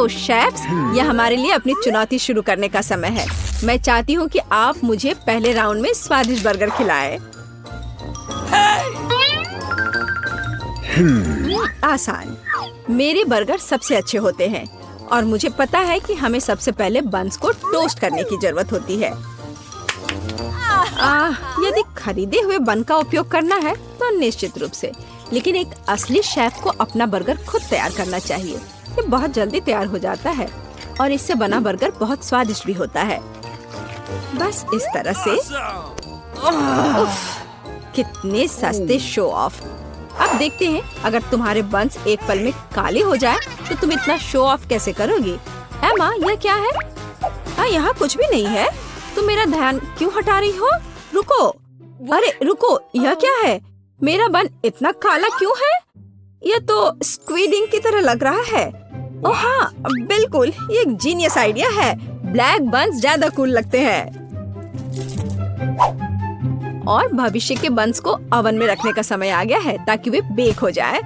तो शेफ्स, यह हमारे लिए अपनी चुनौती शुरू करने का समय है। मैं चाहती हूँ कि आप मुझे पहले राउंड में स्वादिष्ट बर्गर खिलाएं। आसान। मेरे बर्गर सबसे अच्छे होते हैं और मुझे पता है कि हमें सबसे पहले बन्स को टोस्ट करने की जरूरत होती है। यदि खरीदे हुए बन का उपयोग करना है तो निश्चित रूप से, लेकिन एक असली शेफ को अपना बर्गर खुद तैयार करना चाहिए। ये बहुत जल्दी तैयार हो जाता है और इससे बना बर्गर बहुत स्वादिष्ट भी होता है। बस इस तरह से। उफ, कितने सस्ते शो ऑफ। अब देखते हैं, अगर तुम्हारे बन्स एक पल में काले हो जाए तो तुम इतना शो ऑफ कैसे करोगी। एमा, यह क्या है? यहाँ कुछ भी नहीं है। तुम मेरा ध्यान क्यों हटा रही हो? रुको। अरे रुको, यह क्या है? मेरा बन इतना काला क्यों है? यह तो स्क्विड इंक की तरह लग रहा है। ओह हाँ, बिल्कुल, ये एक जीनियस आइडिया है। ब्लैक बन्स ज्यादा कूल लगते हैं। और भविष्य के बन्स को ओवन में रखने का समय आ गया है ताकि वे बेक हो जाए।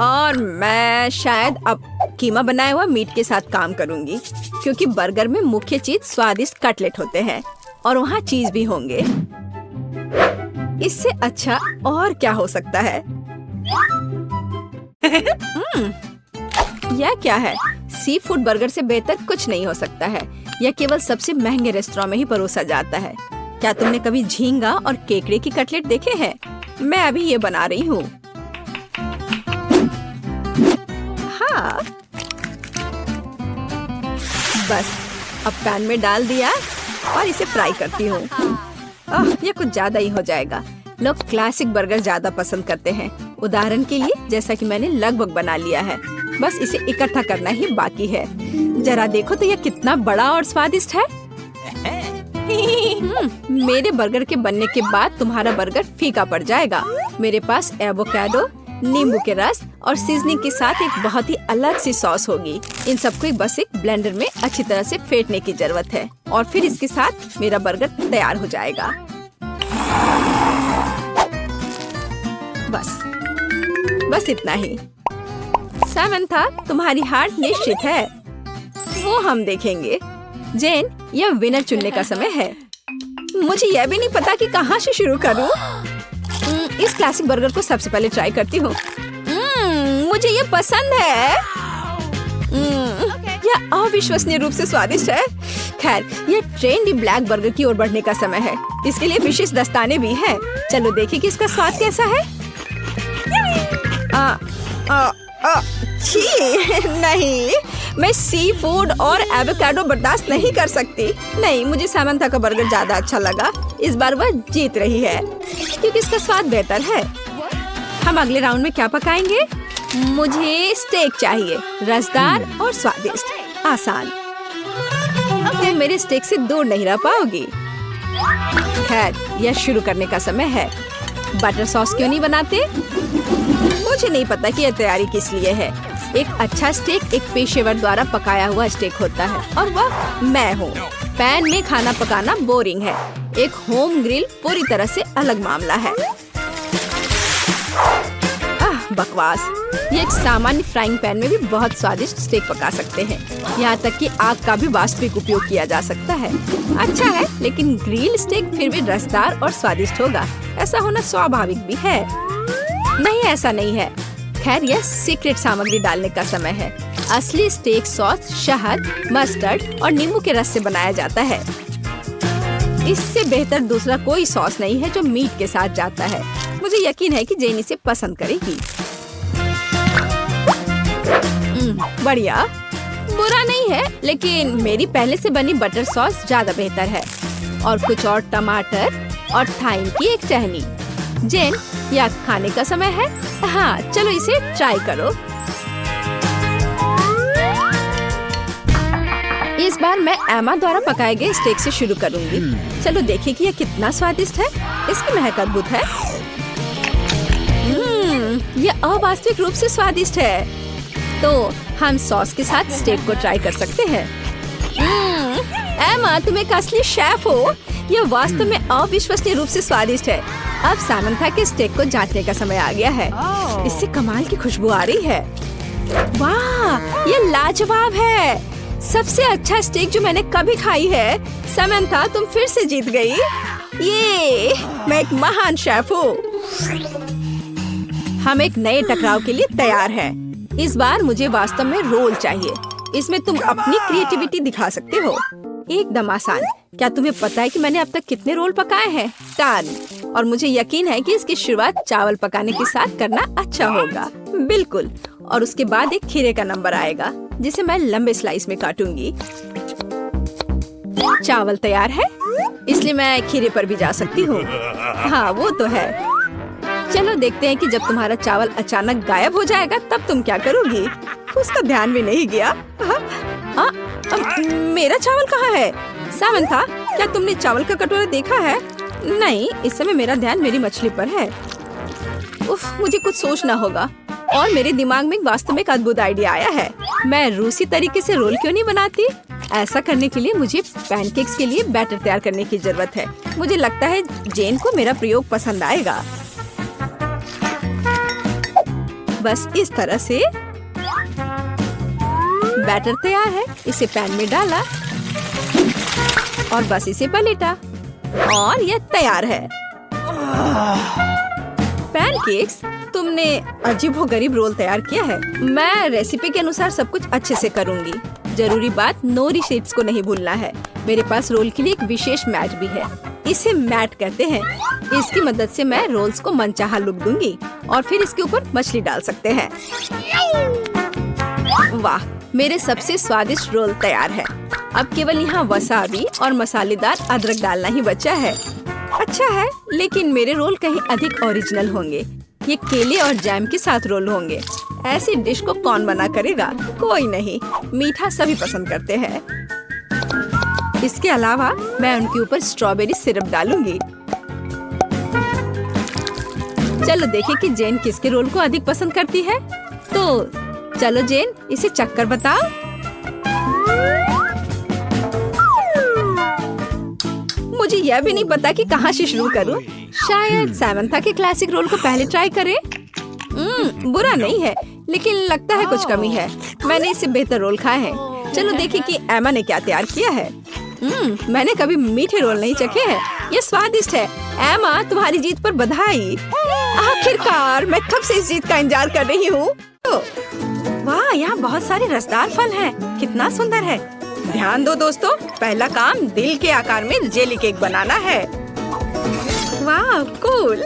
और मैं शायद अब कीमा बनाया हुआ मीट के साथ काम करूंगी, क्योंकि बर्गर में मुख्य चीज स्वादिष्ट कटलेट होते हैं और वहाँ चीज भी होंगे। इससे अच्छा और क्या हो सकता है? यह क्या है? सी फूड बर्गर से बेहतर कुछ नहीं हो सकता है। यह केवल सबसे महंगे रेस्टोरेंट में ही परोसा जाता है। क्या तुमने कभी झींगा और केकड़े की कटलेट देखे हैं? मैं अभी ये बना रही हूँ। हाँ, बस अब पैन में डाल दिया और इसे फ्राई करती हूँ। ये कुछ ज्यादा ही हो जाएगा। लोग क्लासिक बर्गर ज्यादा पसंद करते हैं। उदाहरण के लिए, जैसा कि मैंने लगभग बना लिया है, बस इसे इकट्ठा करना ही बाकी है। जरा देखो तो यह कितना बड़ा और स्वादिष्ट है। मेरे बर्गर के बनने के बाद तुम्हारा बर्गर फीका पड़ जाएगा। मेरे पास एवोकाडो, नींबू के रस और सीजनिंग के साथ एक बहुत ही अलग सी सॉस होगी। इन सबको बस एक ब्लेंडर में अच्छी तरह से फेंटने की जरूरत है और फिर इसके साथ मेरा बर्गर तैयार हो जाएगा। बस इतना ही। सामंथा, तुम्हारी हार निश्चित है। वो हम देखेंगे। जेन, यह विनर चुनने का समय है। मुझे यह भी नहीं पता कि कहाँ से शुरू करूँ। इस क्लासिक बर्गर को सबसे पहले ट्राई करती हूँ। मुझे ये पसंद है। यह अविश्वसनीय रूप से स्वादिष्ट है। खैर, यह ट्रेंडी ब्लैक बर्गर की ओर बढ़ने का समय है। इसके लिए विशेष दस्ताने भी हैं। चलो देखें कि इसका स्वाद कैसा है। छी, नहीं, मैं सी फूड और एवोकाडो बर्दाश्त नहीं कर सकती। नहीं, मुझे सामंथा का बर्गर ज्यादा अच्छा लगा। इस बार वह जीत रही है क्योंकि इसका स्वाद बेहतर है। हम अगले राउंड में क्या पकाएंगे? मुझे स्टेक चाहिए, रसदार और स्वादिष्ट। आसान। तुम मेरे स्टेक से दूर नहीं रह पाओगी। खैर, यह शुरू करने का समय है। बटर सॉस क्यों नहीं बनाते? मुझे नहीं पता कि यह तैयारी किस लिए है। एक अच्छा स्टेक एक पेशेवर द्वारा पकाया हुआ स्टेक होता है और वह मैं हूँ। पैन में खाना पकाना बोरिंग है। एक होम ग्रिल पूरी तरह से अलग मामला है। बकवास। ये एक सामान्य फ्राइंग पैन में भी बहुत स्वादिष्ट स्टेक पका सकते हैं। यहाँ तक कि आग का भी वास्तविक उपयोग किया जा सकता है। अच्छा है, लेकिन ग्रिल स्टेक फिर भी रसदार और स्वादिष्ट होगा। ऐसा होना स्वाभाविक भी है। नहीं, ऐसा नहीं है। खैर, यह सीक्रेट सामग्री डालने का समय है। असली स्टेक सॉस शहद, मस्टर्ड और नींबू के रस से बनाया जाता है। इससे बेहतर दूसरा कोई सॉस नहीं है जो मीट के साथ जाता है। मुझे यकीन है कि जेन इसे पसंद करेगी। बढ़िया। बुरा नहीं है, लेकिन मेरी पहले से बनी बटर सॉस ज्यादा बेहतर है। और कुछ और टमाटर और थाइम की एक टहनी। जेन, यह खाने का समय है। हाँ, चलो इसे ट्राई करो। इस बार मैं एमा द्वारा पकाए गए स्टेक से शुरू करूंगी। चलो देखें कि यह कितना स्वादिष्ट है। इसकी महक अद्भुत है। यह अवास्तविक रूप से स्वादिष्ट है। तो हम सॉस के साथ स्टेक को ट्राई कर सकते हैं। एमा, तुम एक असली शेफ हो। यह वास्तव में अविश्वसनीय रूप से स्वादिष्ट है। अब सामंथा के स्टेक को जांचने का समय आ गया है। इससे कमाल की खुशबू आ रही है। वाह, ये लाजवाब है। सबसे अच्छा स्टेक जो मैंने कभी खाई है। समंथा, तुम फिर से जीत गई। ये मैं एक महान शेफ हूँ। हम एक नए टकराव के लिए तैयार हैं। इस बार मुझे वास्तव में रोल चाहिए। इसमें तुम अपनी क्रिएटिविटी दिखा सकते हो। एकदम आसान। क्या तुम्हें पता है कि मैंने अब तक कितने रोल पकाए हैं? 10। और मुझे यकीन है कि इसकी शुरुआत चावल पकाने के साथ करना अच्छा होगा। बिल्कुल। और उसके बाद एक खीरे का नंबर आएगा जिसे मैं लंबे स्लाइस में काटूंगी। चावल तैयार है, इसलिए मैं खीरे पर भी जा सकती हूँ। हाँ, वो तो है। चलो देखते हैं कि जब तुम्हारा चावल अचानक गायब हो जाएगा तब तुम क्या करोगी। उसका ध्यान भी नहीं गया। मेरा चावल कहाँ है? सामंथा, क्या तुमने चावल का कटोरा देखा है? नहीं, इस समय मेरा ध्यान मेरी मछली पर है। उफ, मुझे कुछ सोचना होगा। और मेरे दिमाग में वास्तव में एक अद्भुत आइडिया आया है। मैं रूसी तरीके से रोल क्यों नहीं बनाती? ऐसा करने के लिए मुझे पैनकेक्स के लिए बैटर तैयार करने की जरूरत है। मुझे लगता है जेन को मेरा प्रयोग पसंद आएगा। बस इस तरह से बैटर तैयार है। इसे पैन में डाला और बस इसे पलटा और यह तैयार है। पैनकेक्स, तुमने अजीबोगरीब रोल तैयार किया है। मैं रेसिपी के अनुसार सब कुछ अच्छे से करूंगी। जरूरी बात, नोरी शीट्स को नहीं भूलना है। मेरे पास रोल के लिए एक विशेष मैट भी है। इसे मैट कहते हैं। इसकी मदद से मैं रोल्स को मनचाहा लुक दूंगी और फिर इसके ऊपर मछली डाल सकते हैं। वाह, मेरे सबसे स्वादिष्ट रोल तैयार है। अब केवल यहाँ वसाबी और मसालेदार अदरक डालना ही बचा है। अच्छा है, लेकिन मेरे रोल कहीं अधिक ओरिजिनल होंगे। ये केले और जैम के साथ रोल होंगे। ऐसी डिश को कौन बना करेगा? कोई नहीं, मीठा सभी पसंद करते हैं। इसके अलावा मैं उनके ऊपर स्ट्रॉबेरी सिरप डालूंगी। चलो देखें कि जेन किसके रोल को अधिक पसंद करती है। तो चलो जेन, इसे चक्कर बताओ। मुझे यह भी नहीं पता कि कहाँ से शुरू करूं। शायद सामंथा के क्लासिक रोल को पहले ट्राई करें। बुरा नहीं है, लेकिन लगता है कुछ कमी है। मैंने इससे बेहतर रोल खाए हैं। चलो देखें कि एमा ने क्या तैयार किया है। मैंने कभी मीठे रोल नहीं चखे हैं। ये स्वादिष्ट है। एमा, तुम्हारी जीत पर बधाई। आखिरकार, मैं कब से इस जीत का इंतजार कर रही हूँ। वाह, यहाँ बहुत सारे रसदार फल हैं। कितना सुंदर है। ध्यान दो दोस्तों, पहला काम दिल के आकार में जेली केक बनाना है। वाह, कूल।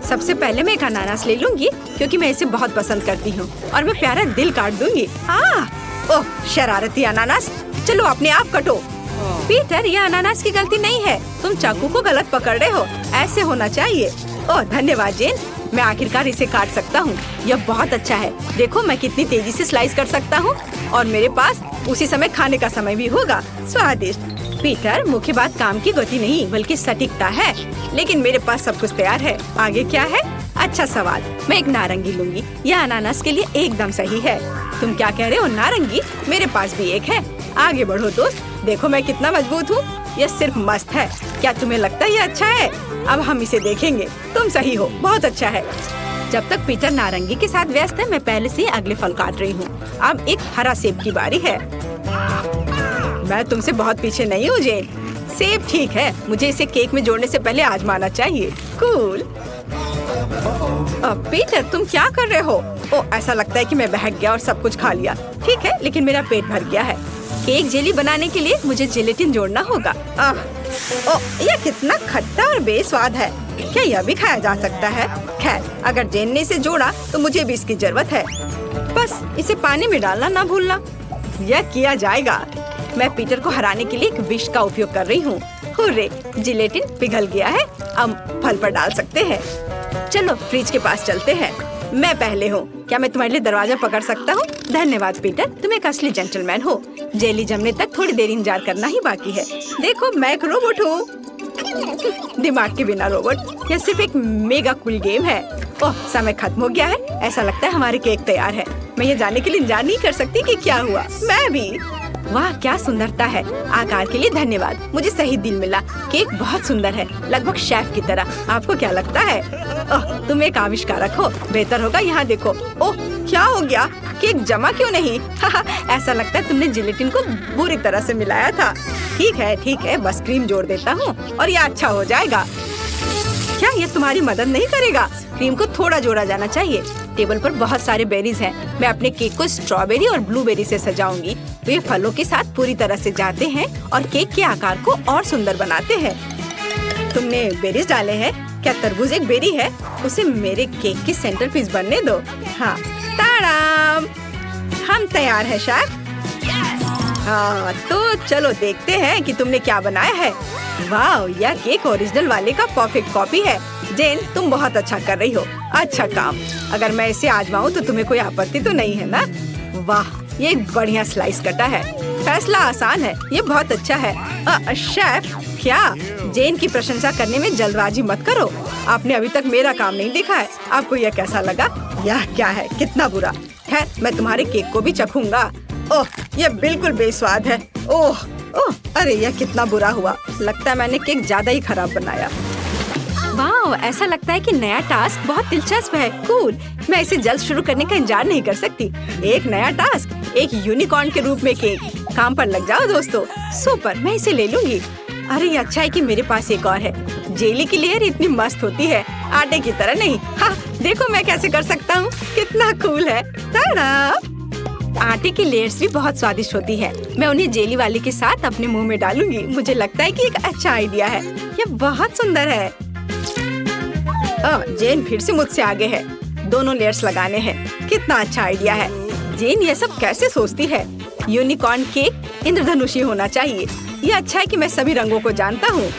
सबसे पहले मैं एक अनानास ले लूंगी क्योंकि मैं इसे बहुत पसंद करती हूँ और मैं प्यारा दिल काट दूंगी। ओह, शरारती अनानास, चलो अपने आप कटो। पीटर, यह अनानास की गलती नहीं है। तुम चाकू को गलत पकड़ रहे हो। ऐसे होना चाहिए। ओह, धन्यवाद जेन। मैं आखिरकार इसे काट सकता हूँ। यह बहुत अच्छा है। देखो मैं कितनी तेजी से स्लाइस कर सकता हूँ और मेरे पास उसी समय खाने का समय भी होगा। स्वादिष्ट। पीटर, मुख्य बात काम की गति नहीं बल्कि सटीकता है। लेकिन मेरे पास सब कुछ तैयार है। आगे क्या है? अच्छा सवाल। मैं एक नारंगी लूंगी। यह अनानास के लिए एकदम सही है। तुम क्या कह रहे हो? नारंगी? मेरे पास भी एक है। आगे बढ़ो दोस्त। देखो मैं कितना मजबूत हूँ। यह सिर्फ मस्त है। क्या तुम्हें लगता है ये अच्छा है? अब हम इसे देखेंगे। तुम सही हो, बहुत अच्छा है। जब तक पीटर नारंगी के साथ व्यस्त है, मैं पहले से अगले फल काट रही हूँ। अब एक हरा सेब की बारी है। मैं तुमसे बहुत पीछे नहीं हूँ जेन। सेब ठीक है, मुझे इसे केक में जोड़ने से पहले आजमाना चाहिए। कूल। पीटर, तुम क्या कर रहे हो? ओ, ऐसा लगता है कि मैं बहक गया और सब कुछ खा लिया। ठीक है, लेकिन मेरा पेट भर गया है। केक जेली बनाने के लिए मुझे जेलेटिन जोड़ना होगा। यह कितना खट्टा और बेस्वाद है। क्या यह भी खाया जा सकता है? खैर, अगर जेन ने इसे जोड़ा तो मुझे भी इसकी जरूरत है। बस इसे पानी में डालना ना भूलना। यह किया जाएगा। मैं पीटर को हराने के लिए एक विश का उपयोग कर रही हूँ। हुर्रे, जिलेटिन पिघल गया है। अब फल पर डाल सकते हैं। चलो फ्रिज के पास चलते हैं। मैं पहले हूँ। क्या मैं तुम्हारे लिए दरवाजा पकड़ सकता हूँ? धन्यवाद पीटर, तुम एक असली जेंटलमैन हो। जेली जमने तक थोड़ी देर इंतजार करना ही बाकी है। देखो मैं एक रोबोट हूँ। दिमाग के बिना रोबोट। यह सिर्फ एक मेगा कूल गेम है। ओह, समय खत्म हो गया है। ऐसा लगता है हमारे केक तैयार है। मैं ये जानने के लिए इंतजार नहीं कर सकती कि क्या हुआ। मैं भी। वाह क्या सुंदरता है। आकार के लिए धन्यवाद, मुझे सही दिल मिला। केक बहुत सुंदर है, लगभग शेफ की तरह। आपको क्या लगता है? ओह, तुम एक आविष्कारक हो। बेहतर होगा यहाँ देखो। ओह, क्या हो गया? केक जमा क्यों नहीं? ऐसा लगता है तुमने जिलेटिन को बुरी तरह से मिलाया था। ठीक है, बस क्रीम जोड़ देता हूँ और ये अच्छा हो जाएगा। क्या ये तुम्हारी मदद नहीं करेगा? क्रीम को थोड़ा जोड़ा जाना चाहिए। टेबल पर बहुत सारे बेरीज हैं। मैं अपने केक को स्ट्रॉबेरी और ब्लूबेरी से सजाऊंगी। तो ये फलों के साथ पूरी तरह से जाते हैं और केक के आकार को और सुंदर बनाते हैं। तुमने बेरीज डाले हैं? क्या तरबूज एक बेरी है? उसे मेरे केक की सेंटर पीस बनने दो। हाँ, ताड़ाम, हम तैयार हैं शेफ। हाँ, तो चलो देखते हैं कि तुमने क्या बनाया है। वाह, यह केक ओरिजिनल वाले का परफेक्ट कॉपी है। जेन, तुम बहुत अच्छा कर रही हो। अच्छा काम। अगर मैं इसे आजमाऊं तो तुम्हें कोई आपत्ति तो नहीं है ना? वाह, ये एक बढ़िया स्लाइस कटा है। फैसला आसान है, ये बहुत अच्छा है। शेफ, क्या? जेन की प्रशंसा करने में जल्दबाजी मत करो। आपने अभी तक मेरा काम नहीं देखा है। आपको यह कैसा लगा? यह क्या है? कितना बुरा। खैर, मैं तुम्हारे केक को भी चखूंगा। ओह, यह बिल्कुल बेस्वाद है। ओह, अरे यह कितना बुरा हुआ। लगता है मैंने केक ज्यादा ही खराब बनाया। वाह, ऐसा लगता है कि नया टास्क बहुत दिलचस्प है। कूल, मैं इसे जल्द शुरू करने का इंतजार नहीं कर सकती। एक नया टास्क, एक यूनिकॉर्न के रूप में केक। काम पर लग जाओ दोस्तों। सुपर, मैं इसे ले लूंगी। अरे अच्छा है कि मेरे पास एक और है। जेली की लेयर इतनी मस्त होती है, आटे की तरह नहीं। हाँ, देखो मैं कैसे कर सकता हूँ। कितना कूल है। आटे की लेयर्स भी बहुत स्वादिष्ट होती है। मैं उन्हें जेली वाले के साथ अपने मुंह में डालूंगी। मुझे लगता है कि एक अच्छा आइडिया है। यह बहुत सुंदर है। जेन फिर से मुझसे आगे है। दोनों लेयर्स लगाने हैं। कितना अच्छा आइडिया है। जेन ये सब कैसे सोचती है? यूनिकॉर्न केक इंद्रधनुषी होना चाहिए। ये अच्छा है कि मैं सभी रंगों को जानता हूँ।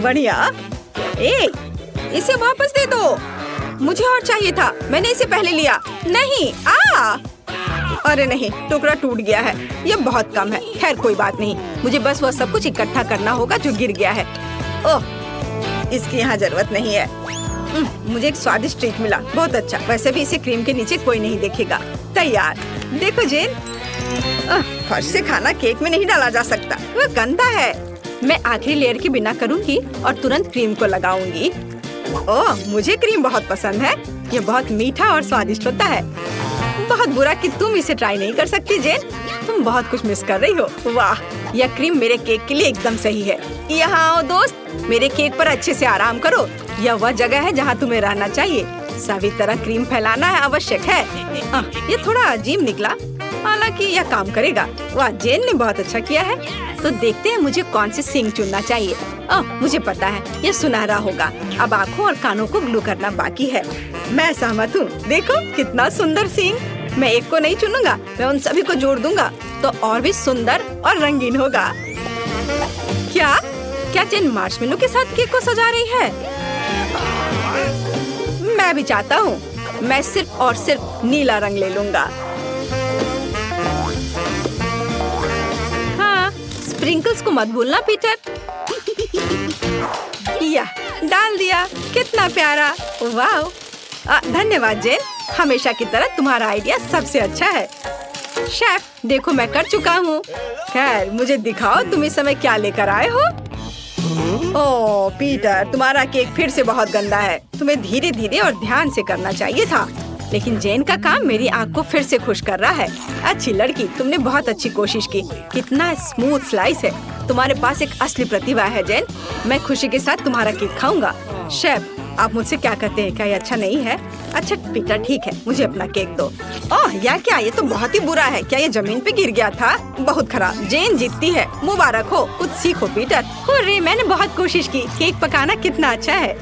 बढ़िया। इसे वापस दे दो। मुझे और चाहिए था। मैंने इसे पहले लिया। नहीं, अरे नहीं, टुकड़ा टूट गया है। ये बहुत कम है। खैर कोई बात नहीं। मुझे बस वह सब कुछ इकट्ठा करना होगा जो गिर गया है। ओह, इसकी यहाँ जरूरत नहीं है। मुझे एक स्वादिष्ट ट्रीट मिला। बहुत अच्छा। वैसे भी इसे क्रीम के नीचे कोई नहीं देखेगा। तैयार। देखो जेन, फर्श से खाना केक में नहीं डाला जा सकता, वह गंदा है। मैं आखिरी लेयर की बिना करूँगी और तुरंत क्रीम को लगाऊंगी। ओह, मुझे क्रीम बहुत पसंद है। ये बहुत मीठा और स्वादिष्ट होता है। बहुत बुरा कि तुम इसे ट्राई नहीं कर सकती जेन। तुम बहुत कुछ मिस कर रही हो। वाह, यह क्रीम मेरे केक के लिए एकदम सही है। यहाँ आओ दोस्त, मेरे केक पर अच्छे से आराम करो। यह वह जगह है जहाँ तुम्हें रहना चाहिए। सभी तरह क्रीम फैलाना है आवश्यक है। ये थोड़ा अजीब निकला, हालांकि यह काम करेगा। वाह, जेन ने बहुत अच्छा किया है। तो देखते हैं मुझे कौन सी सींग चुनना चाहिए। मुझे पता है, ये सुनहरा होगा। अब आँखों और कानों को ग्लू करना बाकी है। मैं सहमत हूँ। देखो कितना सुंदर सींग। मैं एक को नहीं चुनूंगा, मैं उन सभी को जोड़ दूंगा तो और भी सुंदर और रंगीन होगा। क्या जेन मार्शमेलो के साथ केक को सजा रही है? मैं भी चाहता हूँ। मैं सिर्फ और सिर्फ नीला रंग ले लूंगा। हाँ, स्प्रिंकल्स को मत भूलना पीटर। या डाल दिया। कितना प्यारा। वाह, धन्यवाद जेन। हमेशा की तरह तुम्हारा आइडिया सबसे अच्छा है। शेफ, देखो मैं कर चुका हूँ। खैर, मुझे दिखाओ तुम इस समय क्या लेकर आए हो। ओह पीटर, तुम्हारा केक फिर से बहुत गंदा है। तुम्हें धीरे धीरे और ध्यान से करना चाहिए था। लेकिन जेन का काम मेरी आँख को फिर से खुश कर रहा है। अच्छी लड़की, तुमने बहुत अच्छी कोशिश की। कितना स्मूथ स्लाइस है। तुम्हारे पास एक असली प्रतिभा है जेन। मैं खुशी के साथ तुम्हारा केक खाऊंगा। शेफ, आप मुझसे क्या कहते हैं? क्या ये अच्छा नहीं है? अच्छा पीटर, ठीक है, मुझे अपना केक दो। ओह, या क्या? ये तो बहुत ही बुरा है। क्या ये जमीन पे गिर गया था? बहुत खराब। जेन जीतती है। मुबारक हो। कुछ सीखो पीटर। हुर्रे, मैंने बहुत कोशिश की। केक पकाना कितना अच्छा है।